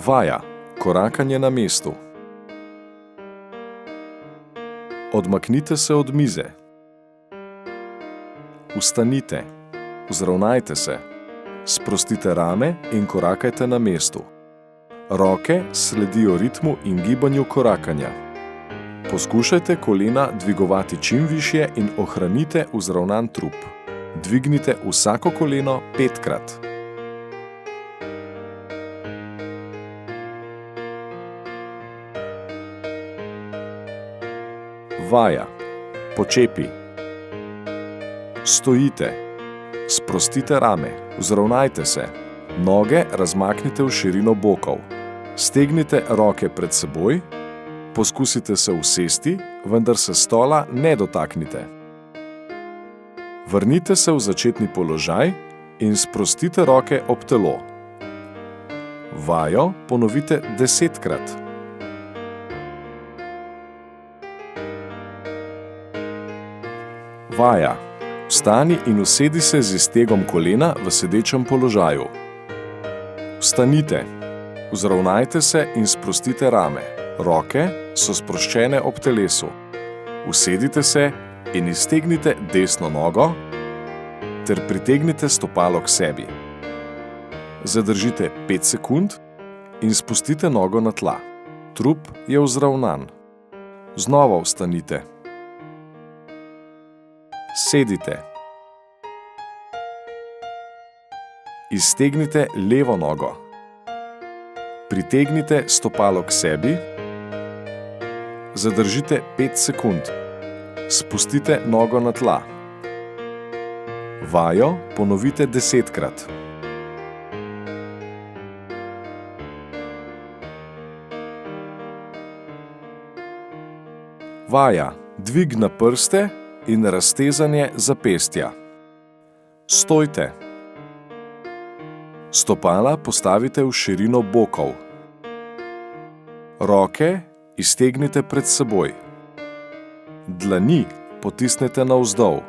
Vaja. Korakanje na mestu. Odmaknite se od mize. Vstanite. Vzravnajte se. Sprostite rame in korakajte na mestu. Roke sledijo ritmu in gibanju korakanja. Poskušajte kolena dvigovati čim višje in ohranite vzravnan trup. Dvignite vsako koleno 5-krat. Vaja. Počepi. Stojite. Sprostite rame. Vzravnajte se. Noge razmaknite v širino bokov. Stegnite roke pred seboj. Poskusite se usesti, vendar se stola ne dotaknite. Vrnite se v začetni položaj in sprostite roke ob telo. Vajo ponovite 10-krat. Vaja. Vstani in usedi se z iztegom kolena v sedečem položaju. Vstanite. Vzravnajte se in sprostite rame. Roke so sproščene ob telesu. Usedite se in iztegnite desno nogo ter pritegnite stopalo k sebi. Zadržite 5 sekund in spustite nogo na tla. Trup je vzravnan. Znova vstanite. Sedite. Iztegnite levo nogo. Pritegnite stopalo k sebi. Zadržite 5 sekund. Spustite nogo na tla. Vajo ponovite 10-krat. Vaja. Dvig na prste in raztezanje zapestja. Stojte. Stopala postavite v širino bokov. Roke iztegnite pred seboj. Dlani potisnete navzdol.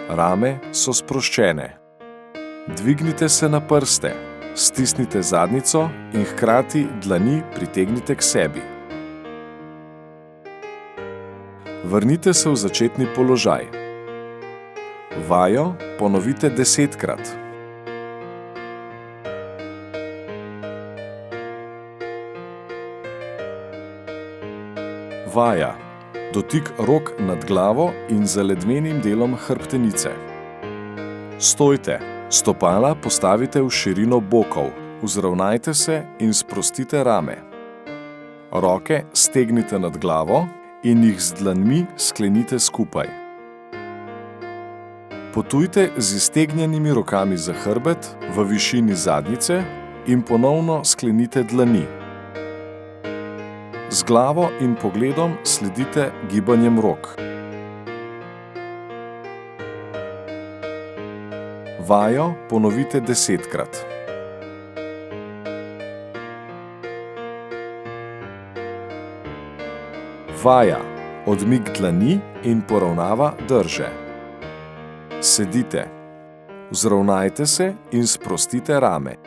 Rame so sproščene. Dvignite se na prste, stisnite zadnjico in hkrati dlani pritegnite k sebi. Vrnite se v začetni položaj. Vajo ponovite 10-krat. Vaja. Dotik rok nad glavo in za ledvenim delom hrbtenice. Stojte. Stopala postavite v širino bokov. Vzravnajte se in sprostite rame. Roke stegnite nad glavo in jih z dlanmi sklenite skupaj. Potujte z iztegnjenimi rokami za hrbet v višini zadnjice in ponovno sklenite dlani. Z glavo in pogledom sledite gibanjem rok. Vajo ponovite 10-krat. Vaja. Odmik dlani in poravnava drže. Sedite. Vzravnajte se in sprostite rame.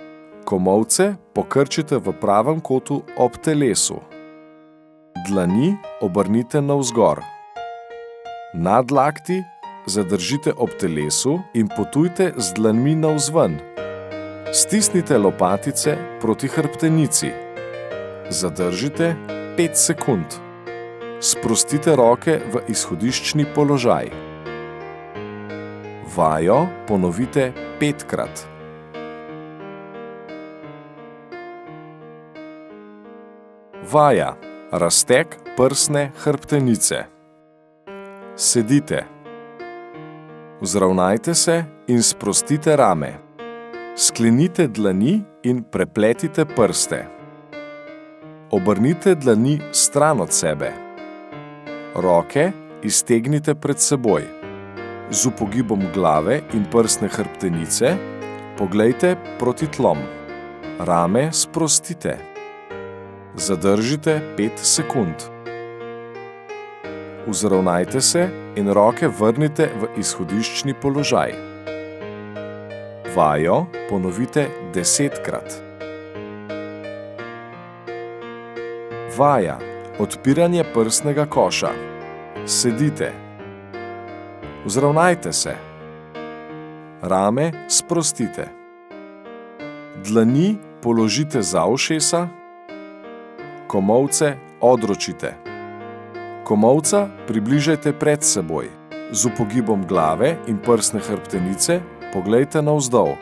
Komolce pokrčite v pravem kotu ob telesu. Dlani obrnite navzgor. Nadlakti zadržite ob telesu in potujte z dlanmi navzven. Stisnite lopatice proti hrbtenici. Zadržite 5 sekund. Sprostite roke v izhodiščni položaj. Vajo ponovite 5-krat. Vaja. Razteg prsne hrbtenice. Sedite. Vzravnajte se in sprostite rame. Sklenite dlani in prepletite prste. Obrnite dlani stran od sebe. Roke iztegnite pred seboj. Z upogibom glave in prsne hrbtenice poglejte proti tlom. Rame sprostite. Zadržite 5 sekund. Vzravnajte se in roke vrnite v izhodiščni položaj. Vajo ponovite 10-krat. Vaja. Odpiranje prsnega koša. Sedite. Vzravnajte se. Rame sprostite. Dlani položite za ušesa. Komolce odročite. Komolca približajte pred seboj. Z upogibom glave in prsne hrbtenice poglejte navzdol.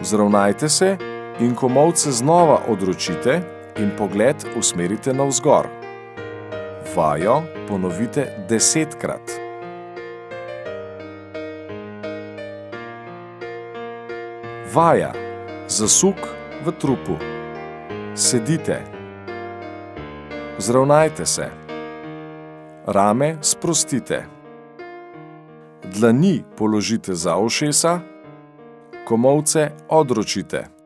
Vzravnajte se in komolce znova odročite in pogled usmerite navzgor. Vajo ponovite 10-krat. Vaja. Zasuk v trupu. Sedite. Vzravnajte se. Rame sprostite. Dlani položite za ušesa. Komolce odročite.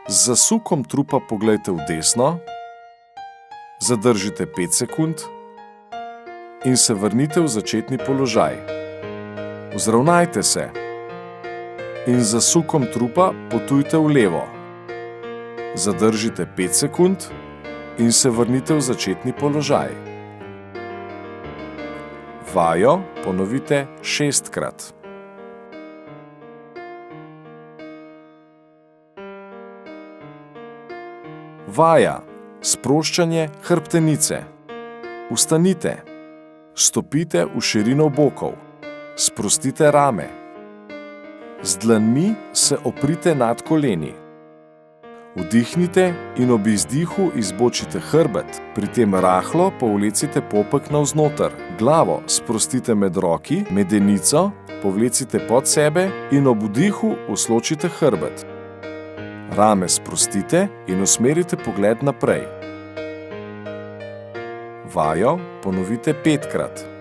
Z zasukom trupa poglejte v desno. Zadržite 5 sekund in se vrnite v začetni položaj. Vzravnajte se in z zasukom trupa potujte v levo. Zadržite 5 sekund in se vrnite v začetni položaj. Vajo ponovite 6-krat. Vaja. Sproščanje hrbtenice. Vstanite. Stopite v širino bokov. Sprostite rame. Z dlanmi se oprite nad koleni. Vdihnite in ob izdihu izbočite hrbet, pri tem rahlo povlecite popek navznoter. Glavo sprostite med roki, medenico povlecite pod sebe in ob vdihu usločite hrbet. Rame sprostite in usmerite pogled naprej. Vajo ponovite 5-krat.